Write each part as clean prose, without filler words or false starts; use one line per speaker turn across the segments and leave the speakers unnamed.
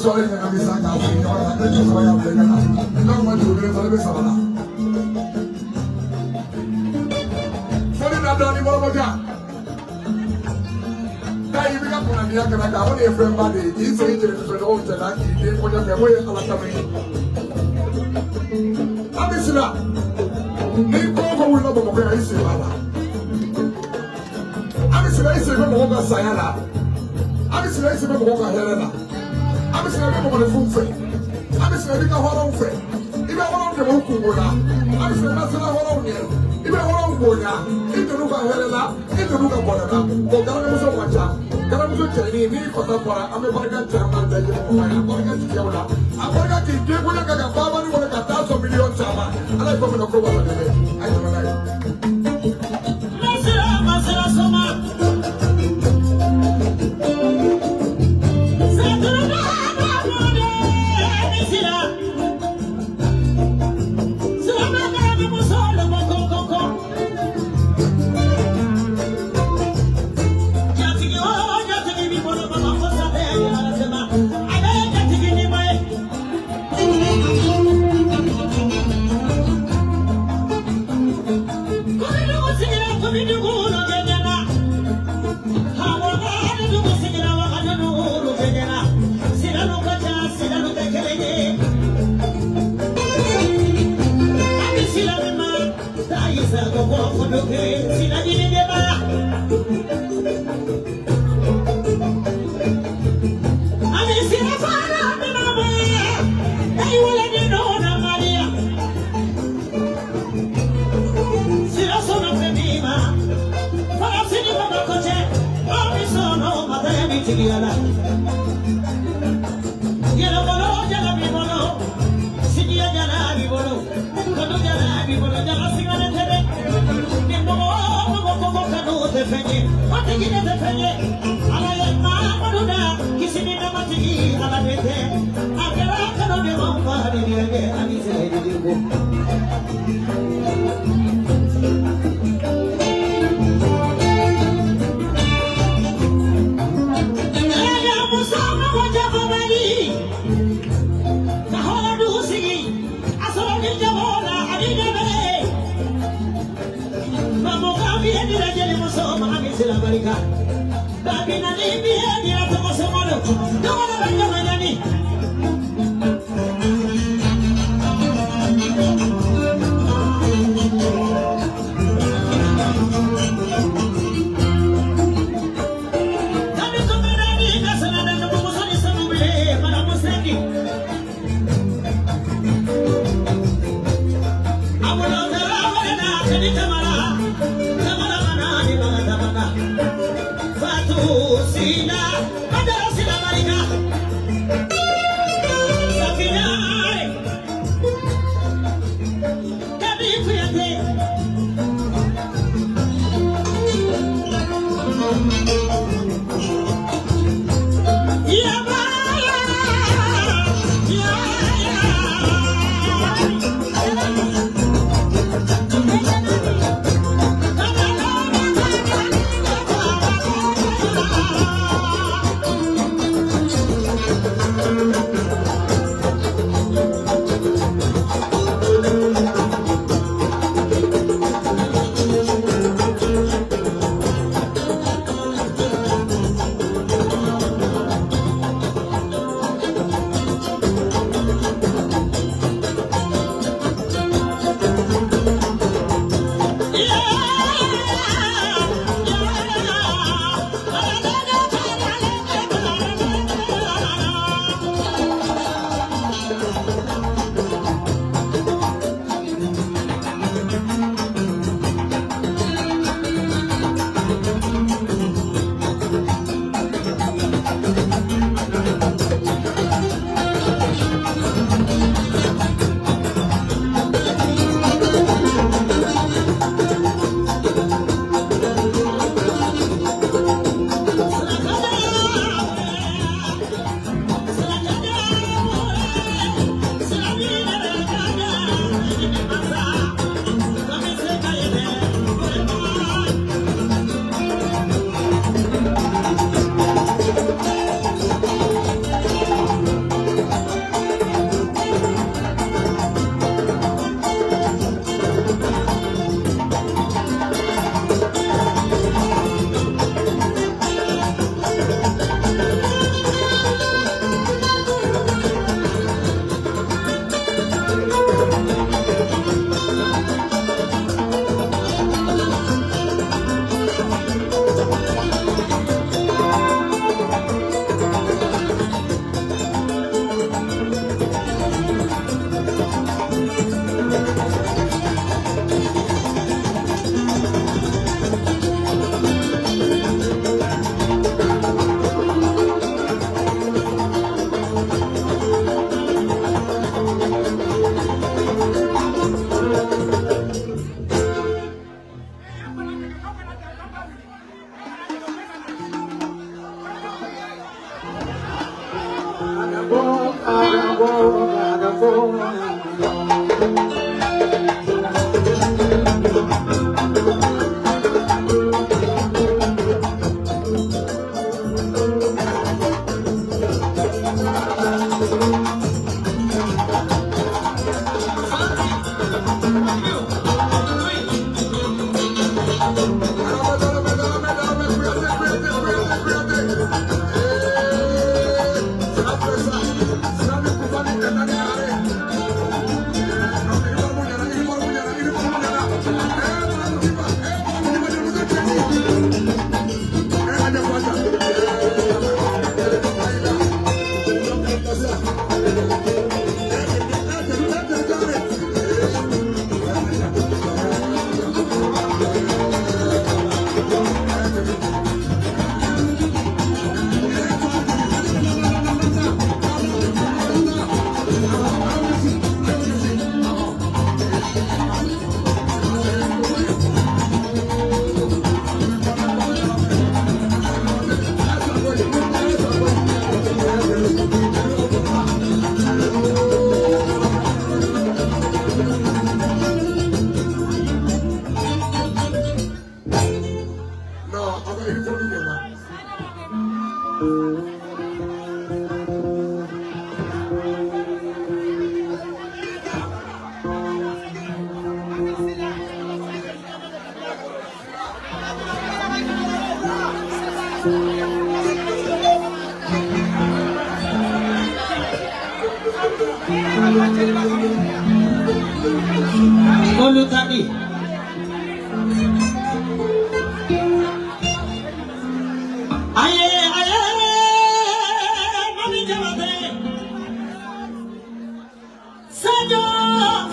Sorry, I'm sila isi me mo ga sayana. Abi sila isi me mo ga herena. Abi sila me mo le funfe. Abi sila me ga horo unfe. Ibe horo de mo ku bona. Abi sila na sila horo unye. Ibe horo ungonya. Ito nuka herena. Ito nuka bonana. Ko gara mo so wacha. Gara mo so cheni ni kota pora. Ame barga chama da je mo ya. Barga ti yaula. Abarga ti de ko na ga baba ni mo ka ta million chama. Ala ko mo no ko ba de. Ai no na. Masira soma.
Olu tadi aye mami jamate sajo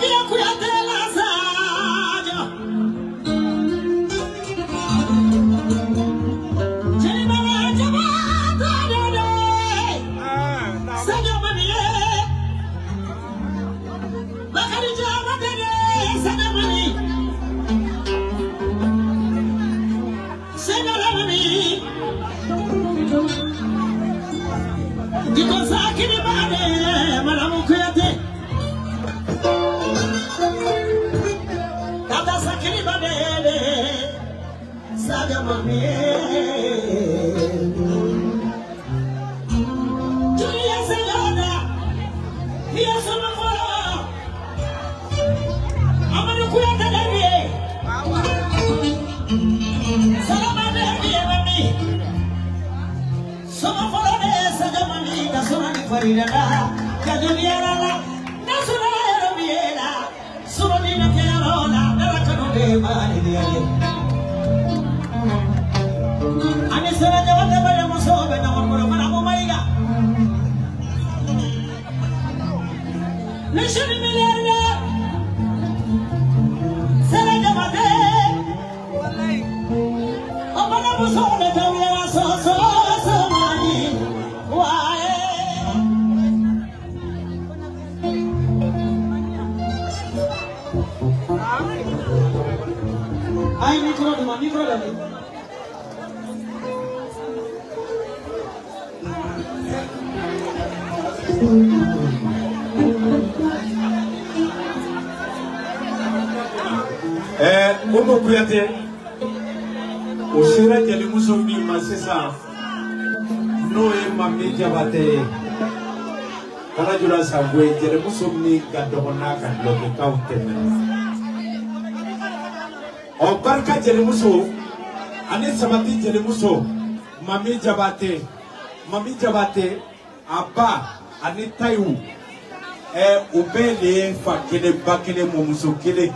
via kuyate la sajo jema jamata dode sajo mami bakari jamate sajo mami Diko sakini bade malamu kuyate Tata sakini bade Saga mami Julia Selada Dia sama kolo Amanu kuyate debi Salama debi mami Sama kolo de saga mami Kasura Faridana, Kajuliana, Nasura Robiera, Suronina Kerona, Narakano, Maria. And it's a whatever was over and our Maramoga. Nation Millionaire Serenamade. Oh, Manamus over the Toria, so money. Why? Ay, micro.
Como kuyate, usira jeli musomi masisa, no mami jabate, kana jura sabwe jeli musomi gadona kadloke kauteme. O barka jeli muso, ane samati jeli muso, mami jabate, aba ane tayu, ubele fakele bakele mumuso kele.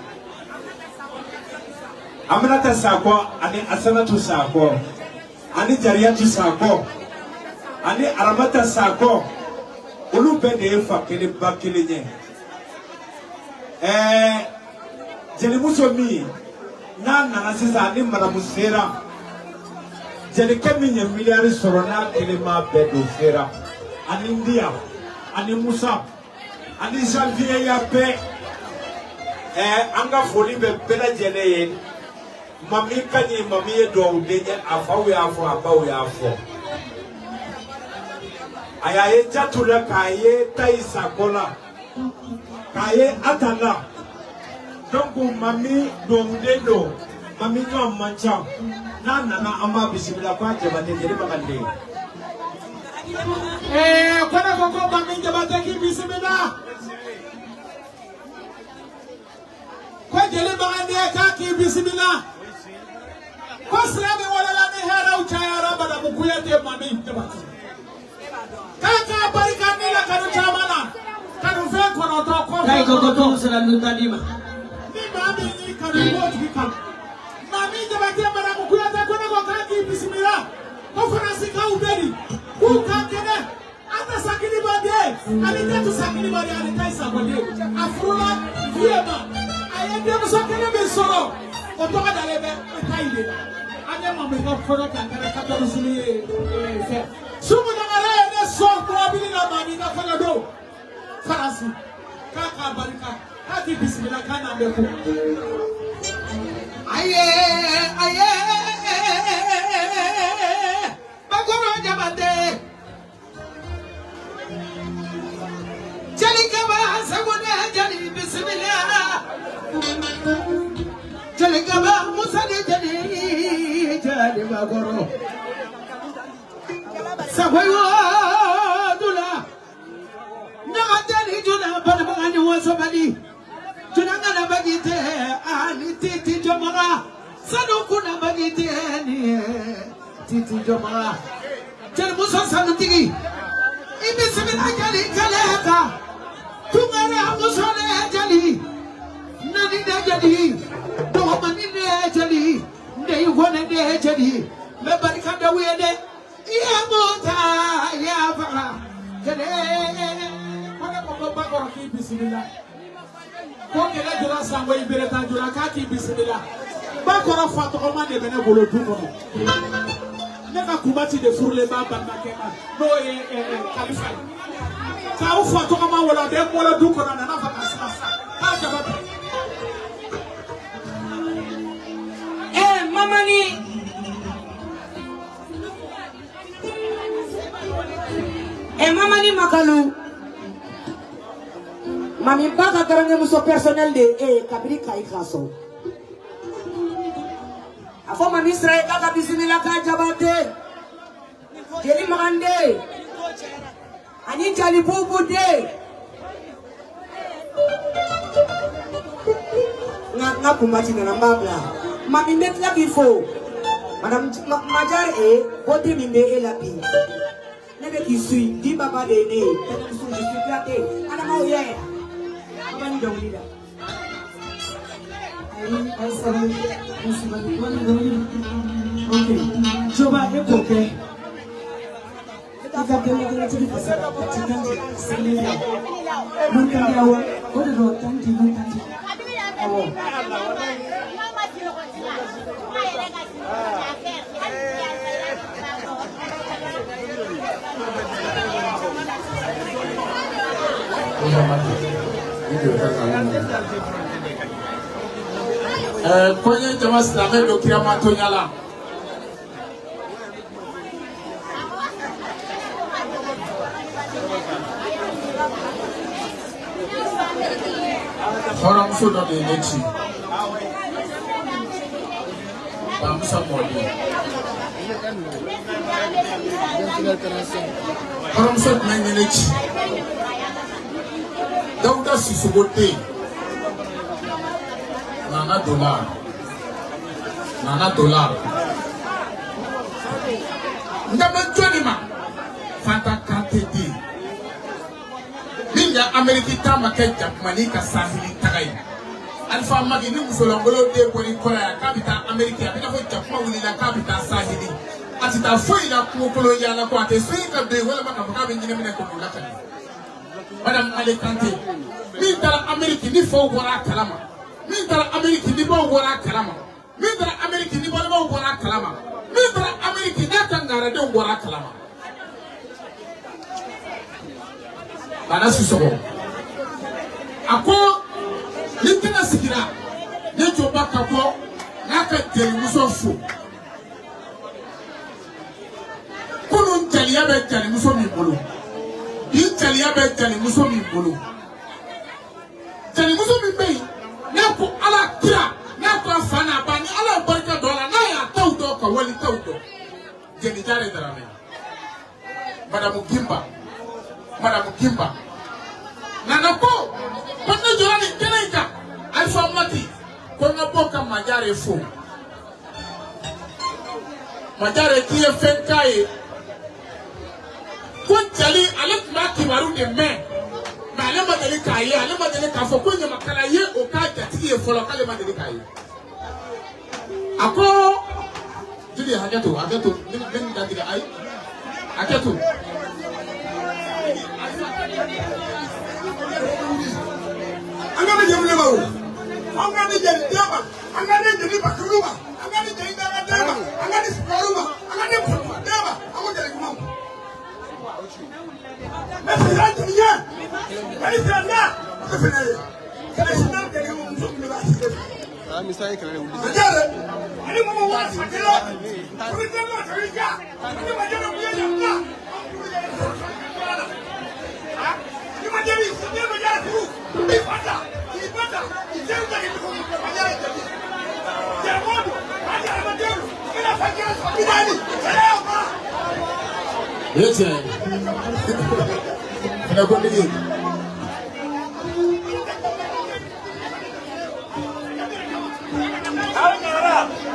Aminata sako, ani asanatu sako, ani jariyatu sako, ani aramata sako, ulu bende fakele bakele nye. Jeli muso mi, na nanasisa ani maramusera, jeli kemi nye miliari sorona kelema bedo fera, ani India, ani Musa, ani Janvier ya pe, anga foli be bela jele Mami kanyi mami ye do udenye afawu ya afo abawu ya afo. ayaye jatula kaye taisa kola kaye atala donc mami domdendo mami no mancha nana amba bismillah kwa jabate jere bakande kwana koko mami jabate ki bismillah kwa jere bakande ka ki bismillah kwa srabe wala la ni hera uchaya raba na mukuya de mami jabate kaka barikani la kanu chamana kanu fe kono to ko kai ko to sala nutadima ni mami ni kanu wot bikam mami jabate bara mukuya ta kono ko kaki bismillah ko farasi ka uberi ku kankene ata sakini bade ali tatu sakini bade ali taisa bade afrula viema ayende musakene be soro ko to kadale be taide anya mami ko kono kankene ka to bismillah fe sumu na ngare so probably na mami na fanya do farasi kaka barika hadi bismillah kana mbeko aye bakoro jabate jali kaba sagone jali bismillah jali kaba musali jali bakoro Sabayo dula nagatani juna padmani wasabali tunanga na bagite ali titi jomara sanuku na bagite ni titi jomara jeli musa sanutigi ibi semina jali kaleka tungare amusone jali nani de jali do mani de jali de yone de jali me barika da wede ya monta ya fara kene kone ko bakoro ki bismillah ko kele jura sango ibere ta jura ka ki bismillah bakoro fato ko mane bene bolo du ko ne ka kubati de furle ba bamba kema no khalifa ka u fato ko ma wala de bolo du ko na na fa asma ka jabata
mamani mama ni makalu mami baka karange muso personnel de kabiri kai kaso afo mami Israel kaka bismillah ka jabate jeli magande ani jali bubu de nga kumati na mbabla mami met la bifo madame majar boti mi me la bi nebe qui suit di baba de ne je suis platé ana ma oye abani da wulida ai sabu musibani wani da wulida okay joba e koke ika de ne de ti fasara tikanje selela mun kan yawa ko do tanti mun tanti awo
kwenye jamaa silame do kirama tonyala Orang sudah di nechi bangsa modi orang sudah main nechi Dauda Sisubote Nana dollar Ndaba Jonima Fanta Katedi Minja Amerikita Makeja Manika Sahili Tagai Alfa Magini Musolongolo de Poli Korea Capita America Bina Japma Willa Capita Sahili Atita Foida Kumukolo Yana Kwate Swika de Wella Maka Minimina Kumulakani Madame Alicante min tara America ni fo wara kalama min tara America ni bo wara kalama min tara America ni bo wara kalama min tara America ni tangara de wara kalama bana susogo ako litena sikira ne joba kako naka jeli musofu kunun jaliya be jali muso mi bolo chalia be jani muso mi bolo jani muso mi be na ko ala kira na ko afana bani ala barka dola na ya tawdo ka wali tawdo jani jare darame madam Gimba nana ko kono jorani kenenka alfa mati kono boka majare fo majare kiye fenkaye ko jali ale ma kibaru de me ma ale madali kaye ale madali ka fo ko nyama kala ye o ka jati ye folo kale madali kaye ako jidi hajato nin dadi ay hajato angani jemule bawo angani jeli daba angani jeli bakuruma angani jeli daba angani sparuma angani daba awo jeli kuma mais là tu viens mais c'est là c'est fini c'est là que nous sommes là ah mais ça est quand même regarde allez maman wa sakira pour te moi je regarde allez ma jeli bien là ah ni ma jeli c'est ma jeli tout il pata il tenta que tu ma jeli c'est modo allez ma jeli il a fait que ça bidani Yete. Kuna kundi.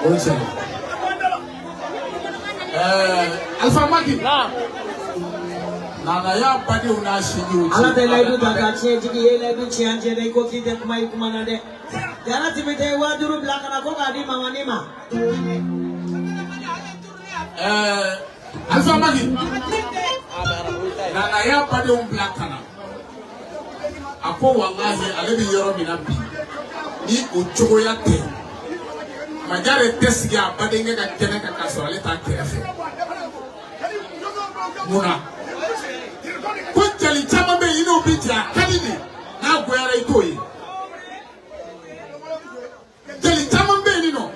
Oye. Alpha Maki. Nana ya padi una shiju.
Ala de laidu daga che jigi ye laidu chianje de ko kite kuma ikumana de. Jana timite waduru blakana ko kadi mamanima.
Alpha Magi Nana ya pade blakana Ako wallahi alebi yoro minabi Ni uchogo ya te Majare tesi ya pade nge ka kene ka kaso aleta kerefe Muna Kuchali chama be ino biti ya kalini Na gwere itoi Jali chama be nino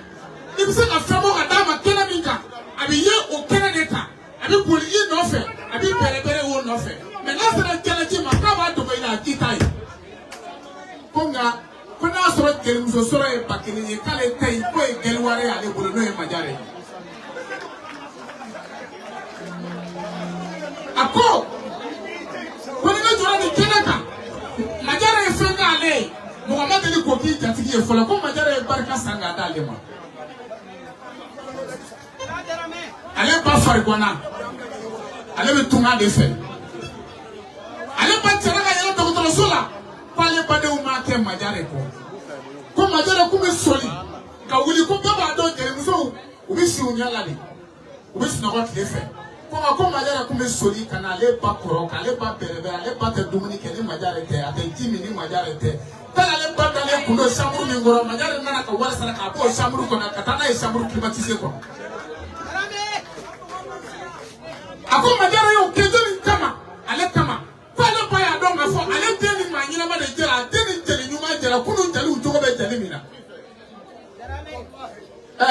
Ibise na famo adama kena minka Abi ye o kena neka Abi puli ye nofe Abi bere wo nofe Menasera kena chima Kaba dobe ina kitai Konga Kuna asoro kelimuso soro e bakini Ye kale tei Kwe gelware ale bulu no e majare Ako Kwenye jura ni kenaka Majare e fenga ale Muhammad ni koki jatiki ye fola Kwa majare e barika sanga adale ma Ale ba farigwana ale be tunga de fe ale ba tsara ga yelo dokotoro sola pa ale ba de o ma ke majare ko majare ku be soli ka wuli ko baba do jere muso u bi si unya la ni u bi si no ko de fe ko majare ku be soli kana ale ba koro ka ale ba berebe ale ba te dumuni ke ni majare te ate jimi ni majare te tala ale ba dale ku do shamuru ni ngoro majare nana ka wara sara ka ko shamuru ko na katana e shamuru climatisé ko Ako majara yo kejoni kama ale kama pale pa ya donga fo ale deni manyina ma de jera deni jeli nyuma jera kunu jeli utogo be jeli mina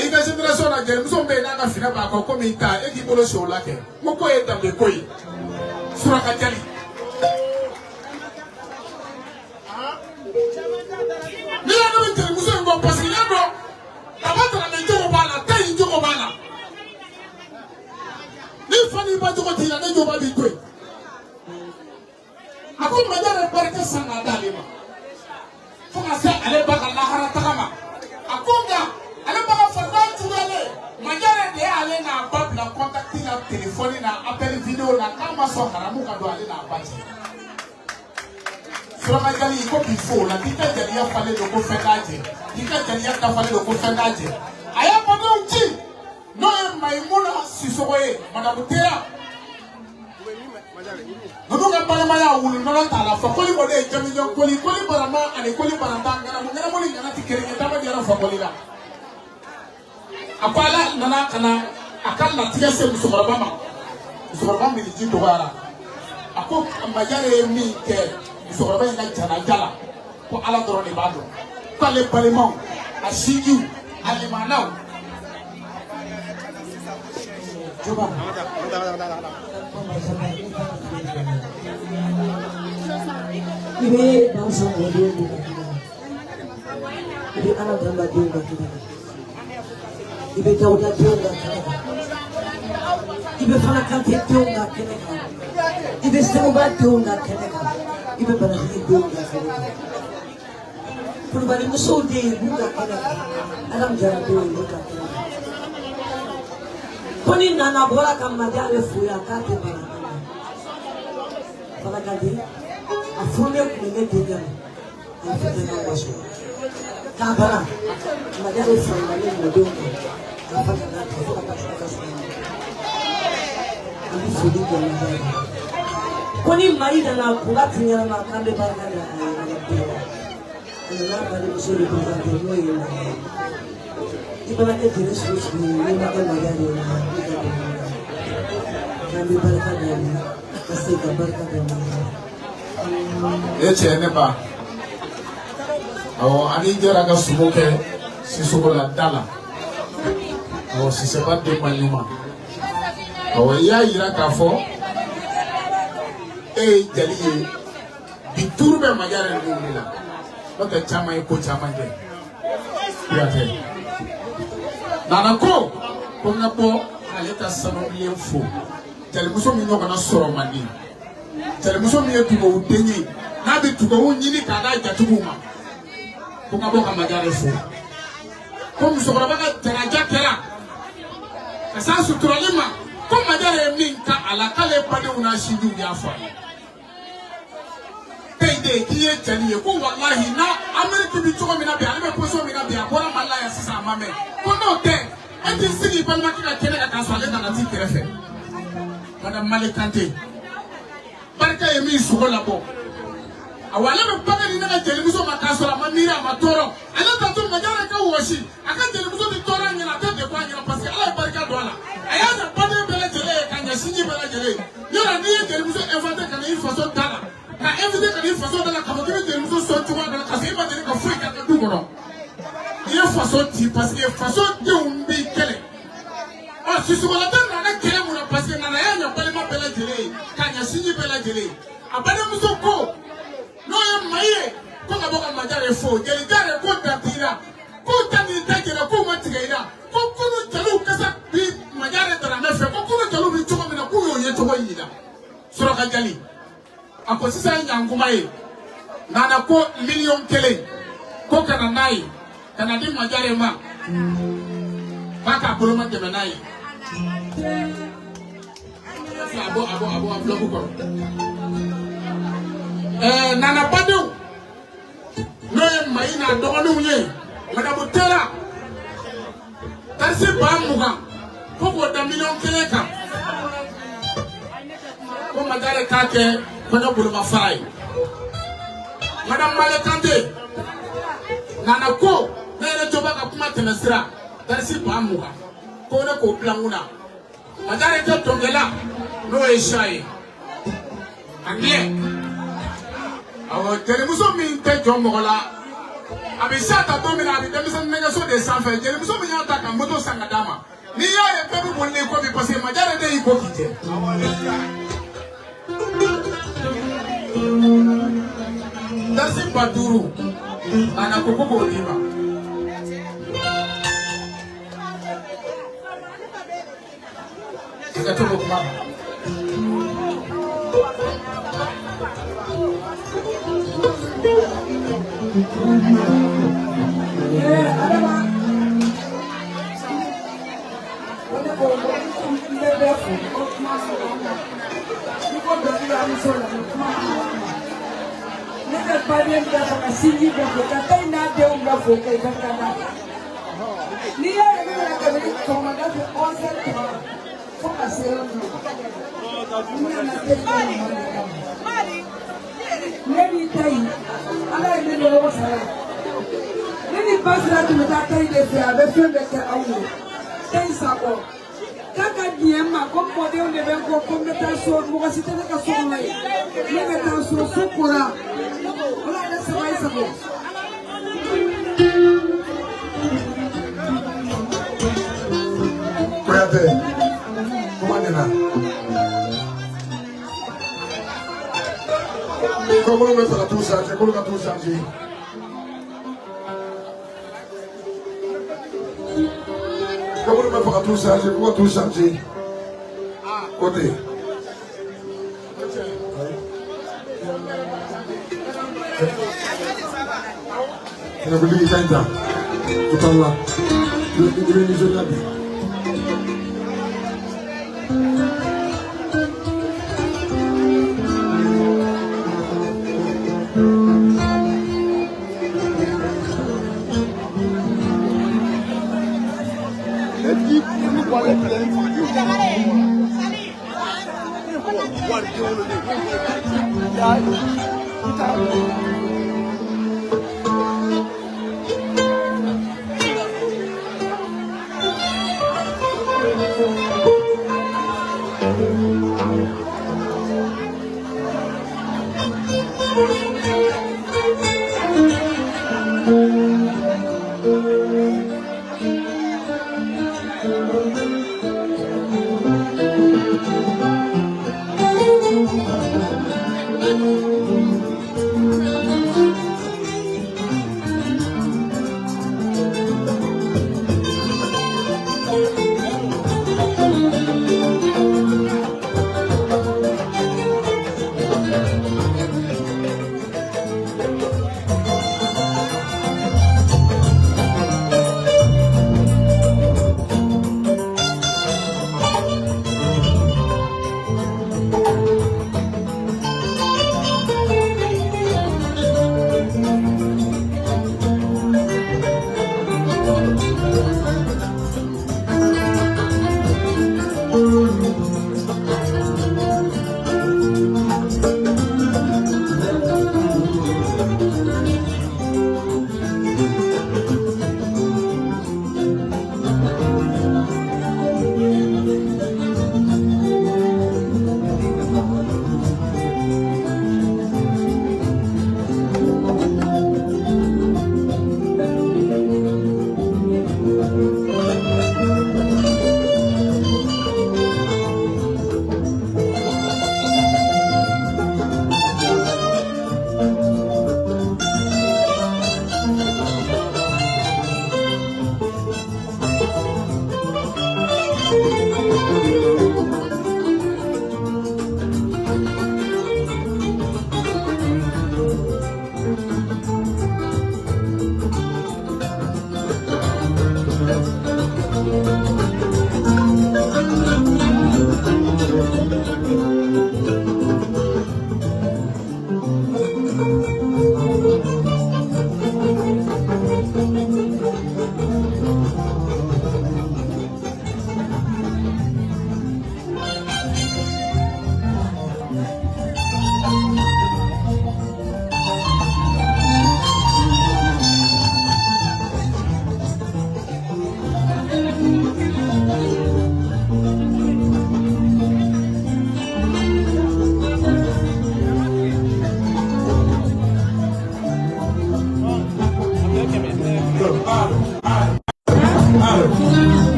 ika generation na jeli muso be na ka fina ba ko mi ta e ki bolo so la ke mo ko e dambe koyi sura ka jeli ni la no jeli muso ngo parce que yado abata na jogo bala tay jogo bala Ni fani ba jogo tira na joba bi koy Ako majare barka sanga dalima Fuma se ale baka lahara takama Akonga ale baka farba tugale majare de ale na babla contacting na telephone na appel video na kama so haramu ka do ale na bati Sura majali ko bifo la tika jali ya fale do ko fendaje tika jali ya ka fale do ko fendaje aya bodo uchi No Maimuna Sisoye, Madame Tera. No ga Palamaya will not tell for Koli Bode, Jamil Koli Barama and Koli Barantanga, Munamoli Nanati Tama for Kolida. Apala Nanakana, Akala Tiasa Musorabama, Musorabam is Jitowara. A cook and Majare me care, Musorabana Janajala, for Aladroni Bado. Pale Palimon, I see you, Alimanao. Coba.
Ibe bangsa model bukan. Ibe anak gambar dia bukan. Ibe kauda dia bukan. Ibe fana kanti dia bukan. Ibe semoga dia bukan. Ibe barang dia bukan. Perubahan musuh dia bukan. Alam jalan dia bukan. Koni nana bola kamajale fuya kati barang. Fana kanti. Afune kunenge dia. Afune kawasu. Kabara. Majale fuya model. Koni maida na kulati nyama kambe baraka na bali usuri kwa ndio ibana ejesu ni maka magari kambe baraka na kasika baraka na
eche ne ba awo ani jera ga suboke sisukola dala awo siseba de manyuma awo ya yira ka fo jali bituru be magare ndila baka chama ko chama de yate nana ko ngapo aleta sano lienfo jali muso mi no kana soro mandi jali muso mi etugo udenyi na be tugo unyini kada jatuguma ko ngabo ka magare fo ko muso ko baka taraja kera asa suturalima ko magare minka ala kale pade una shiju ya fa Payday kiye taniye ko wallahi na America bi chogo mina bi albe poso mina bi abora malaya sisa mame ko no te enti sigi palma kika kene ka kasale na ti kerefe madam Malikante barka yemi sugo labo awale be pagani na jeli muso makasola mamira matoro ala tatu majara ka woshi aka jeli muso di tora nyina te de kwa nyina parce ala barka do ala aya na pade bele jele kanya sinji bele jele yora ni jeli muso inventer kana il façon dala na inviter kana il façon dala kama kebe jeli muso so tuwa dala kasi ba jeli ka fui ka du kono il façon ti parce que façon de umbi kele o sisugo la tan na kele mu na parce que na ya nya pale ma bele jele kanya sinji bele jele abane muso ko no ya maye ko ngaboka majare fo jeli jare ko tatira ko tani tajira ko matigaira ko kuno talu kasa bi majare tara na fe ko kuno talu bi choma mina ko yo ye to yida sura ka jali ako sisa nyanguma ye nana ko million kele ko kana nai kana di majare ma baka boloma de nai abo bloku ko nana padu no ye maina dogonu ye madame Tera tarsi ba muga ko ko da million kele ka ko magare ka ke ko no bulu ma farai madame Malikante nana ko nere to baka kuma tenasira tarsi ba muga ko ne ko planguna magare to tongela no e shai angle awo jeli muso min te jɔ mɔgɔ la a bɛ sa ta don min na a bɛ denmisɛnnin nɛgɛso de sanfɛ jeli muso min y'a ta ka moto san ka d'a ma n'i y'a ye bɛɛ bɛ boli n'i kɔ bi parce que majare de y'i ko k'i jɛ. Darsi 5,000 a na ko k'o d'i ma. I ka to k'o kuma. Comment on fait tout ça? Comment on tout changer? Comment on fait tout changer? Comment tout changer? Côté. Il a voulu dire ça. Tout à l'heure.